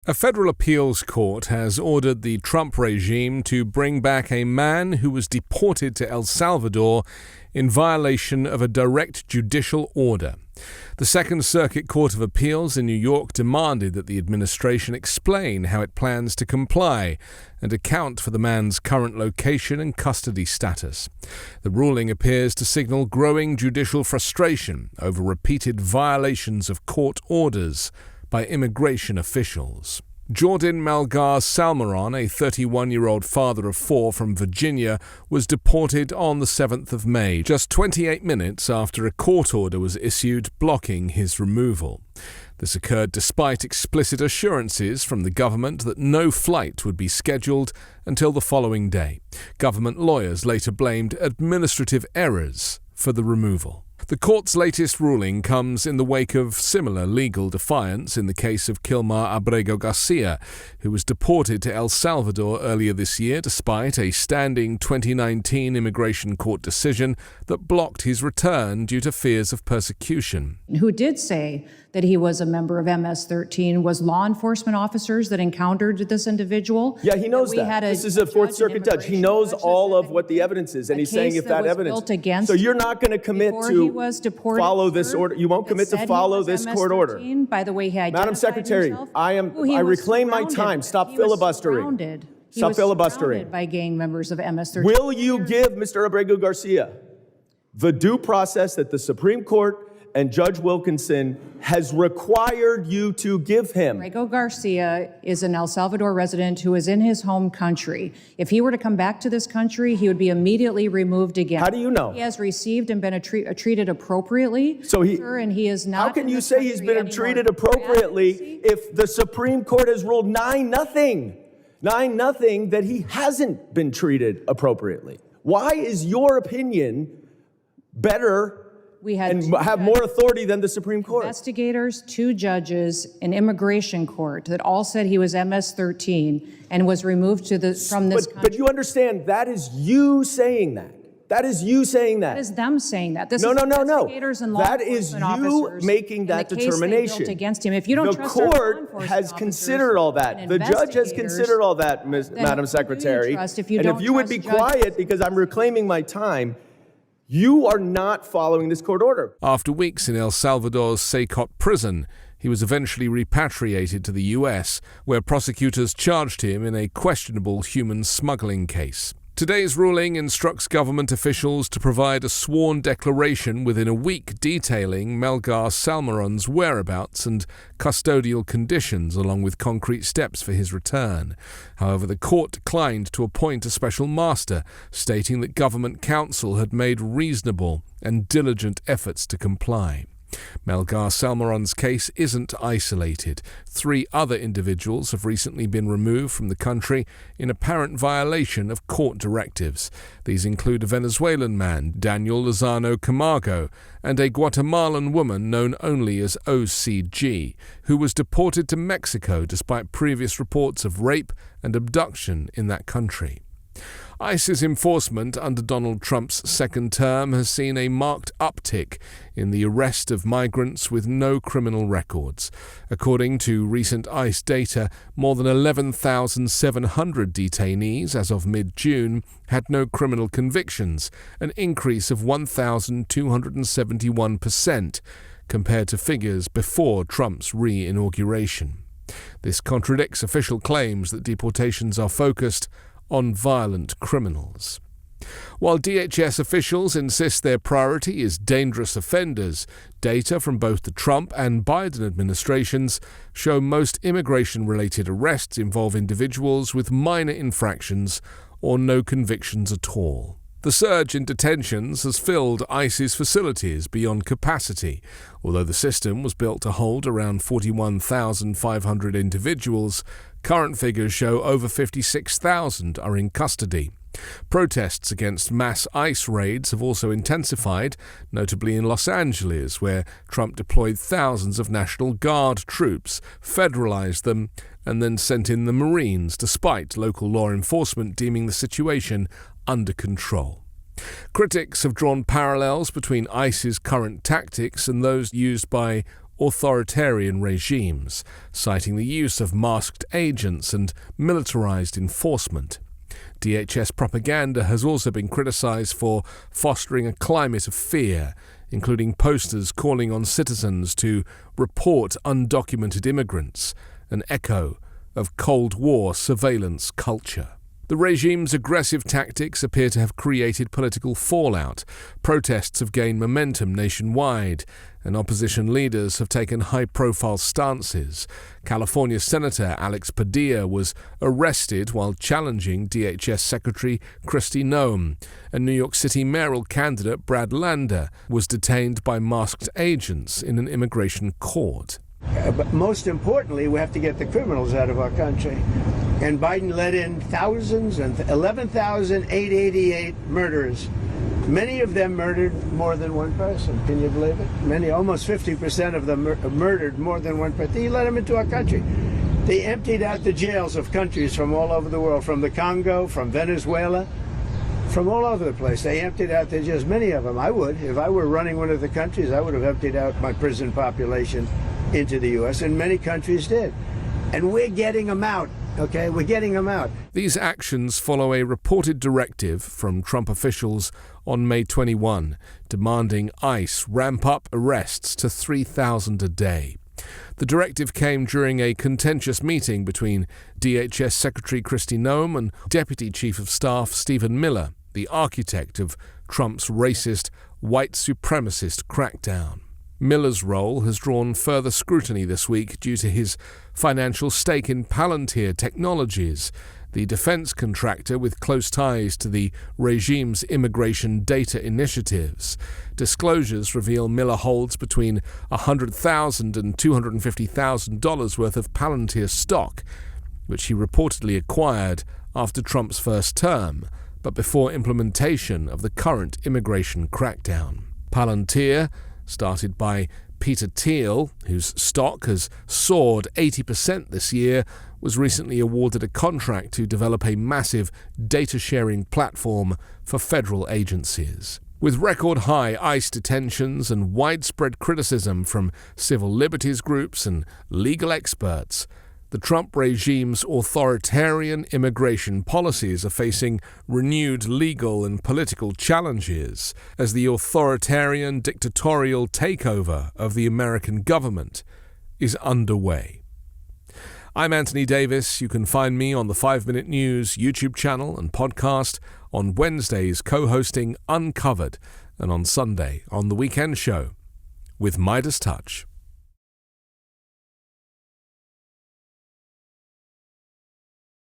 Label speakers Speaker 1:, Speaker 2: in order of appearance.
Speaker 1: A federal appeals court has ordered the Trump regime to bring back a man who was deported to El Salvador in violation of a direct judicial order. The Second Circuit Court of Appeals in New York demanded that the administration explain how it plans to comply and account for the man's current location and custody status. The ruling appears to signal growing judicial frustration over repeated violations of court orders by immigration officials. Jordin Melgar-Salmeron, a 31-year-old father of four from Virginia, was deported on the 7th of May, just 28 minutes after a court order was issued blocking his removal. This occurred despite explicit assurances from the government that no flight would be scheduled until the following day. Government lawyers later blamed administrative errors for the removal. The court's latest ruling comes in the wake of similar legal defiance in the case of Kilmar Abrego Garcia, who was deported to El Salvador earlier this year despite a standing 2019 immigration court decision that blocked his return due to fears of persecution.
Speaker 2: Who did say that he was a member of MS-13 was law enforcement officers that encountered this individual.
Speaker 3: Yeah, he knows that. This is a Fourth Circuit judge. He knows all of what the evidence is, and he's saying if that evidence... So you're not going to commit to follow this order? You won't commit to follow this court order?
Speaker 2: By the way, he identified
Speaker 3: Madam Secretary,
Speaker 2: himself.
Speaker 3: I reclaim my time. Stop filibustering. Stop filibustering.
Speaker 2: By gang members of MS-13.
Speaker 3: Will you give Mr. Abrego Garcia the due process that the Supreme Court and Judge Wilkinson has required you to give him?
Speaker 2: Abrego Garcia is an El Salvador resident who is in his home country. If he were to come back to this country, he would be immediately removed again.
Speaker 3: How do you know?
Speaker 2: He has received and been treated appropriately.
Speaker 3: So
Speaker 2: and he is not.
Speaker 3: How can you say he's been treated appropriately if the Supreme Court has ruled 9-0? 9-0 that he hasn't been treated appropriately. Why is your opinion better and have more authority than the Supreme Court?
Speaker 2: Investigators, 2 judges, an immigration court that all said he was MS-13 and was removed from this country.
Speaker 3: But you understand, that is you saying that. That is you saying that.
Speaker 2: That is them saying that. This
Speaker 3: no.
Speaker 2: is investigators and law
Speaker 3: that is you making that determination.
Speaker 2: Against him. If you don't
Speaker 3: the
Speaker 2: trust
Speaker 3: court has considered all that. The judge has considered all that, Madam Secretary. And if you would be quiet, because I'm reclaiming my time, you are not following this court order.
Speaker 1: After weeks in El Salvador's Saycot prison, he was eventually repatriated to the U.S., where prosecutors charged him in a questionable human smuggling case. Today's ruling instructs government officials to provide a sworn declaration within a week detailing Melgar-Salmeron's whereabouts and custodial conditions, along with concrete steps for his return. However, the court declined to appoint a special master, stating that government counsel had made reasonable and diligent efforts to comply. Melgar-Salmeron's case isn't isolated. 3 other individuals have recently been removed from the country in apparent violation of court directives. These include a Venezuelan man, Daniel Lozano Camargo, and a Guatemalan woman known only as OCG, who was deported to Mexico despite previous reports of rape and abduction in that country. ICE's enforcement under Donald Trump's second term has seen a marked uptick in the arrest of migrants with no criminal records. According to recent ICE data, more than 11,700 detainees as of mid-June had no criminal convictions, an increase of 1,271% compared to figures before Trump's re-inauguration. This contradicts official claims that deportations are focused on violent criminals. While DHS officials insist their priority is dangerous offenders, data from both the Trump and Biden administrations show most immigration-related arrests involve individuals with minor infractions or no convictions at all. The surge in detentions has filled ICE's facilities beyond capacity. Although the system was built to hold around 41,500 individuals, current figures show over 56,000 are in custody. Protests against mass ICE raids have also intensified, notably in Los Angeles, where Trump deployed thousands of National Guard troops, federalized them, and then sent in the Marines, despite local law enforcement deeming the situation under control. Critics have drawn parallels between ICE's current tactics and those used by authoritarian regimes, citing the use of masked agents and militarized enforcement. DHS propaganda has also been criticized for fostering a climate of fear, including posters calling on citizens to report undocumented immigrants, an echo of Cold War surveillance culture. The regime's aggressive tactics appear to have created political fallout. Protests have gained momentum nationwide, and opposition leaders have taken high-profile stances. California Senator Alex Padilla was arrested while challenging DHS Secretary Kristi Noem, and New York City mayoral candidate Brad Lander was detained by masked agents in an immigration court.
Speaker 4: But most importantly, we have to get the criminals out of our country. And Biden let in thousands and 11,888 murderers. Many of them murdered more than one person. Can you believe it? Many, almost 50% of them murdered more than one person. He let them into our country. They emptied out the jails of countries from all over the world, from the Congo, from Venezuela, from all over the place. They emptied out the jails, many of them. I would. If I were running one of the countries, I would have emptied out my prison population into the U.S., and many countries did. And we're getting them out, okay? We're getting them out.
Speaker 1: These actions follow a reported directive from Trump officials on May 21, demanding ICE ramp up arrests to 3,000 a day. The directive came during a contentious meeting between DHS Secretary Kristi Noem and Deputy Chief of Staff Stephen Miller, the architect of Trump's racist, white supremacist crackdown. Miller's role has drawn further scrutiny this week due to his financial stake in Palantir Technologies, the defense contractor with close ties to the regime's immigration data initiatives. Disclosures reveal Miller holds between $100,000 and $250,000 worth of Palantir stock, which he reportedly acquired after Trump's first term, but before implementation of the current immigration crackdown. Palantir, started by Peter Thiel, whose stock has soared 80% this year, was recently awarded a contract to develop a massive data-sharing platform for federal agencies. With record-high ICE detentions and widespread criticism from civil liberties groups and legal experts, the Trump regime's authoritarian immigration policies are facing renewed legal and political challenges as the authoritarian dictatorial takeover of the American government is underway. I'm Anthony Davis. You can find me on the 5 Minute News YouTube channel and podcast, on Wednesdays co-hosting Uncovered, and on Sunday on The Weekend Show with Midas Touch.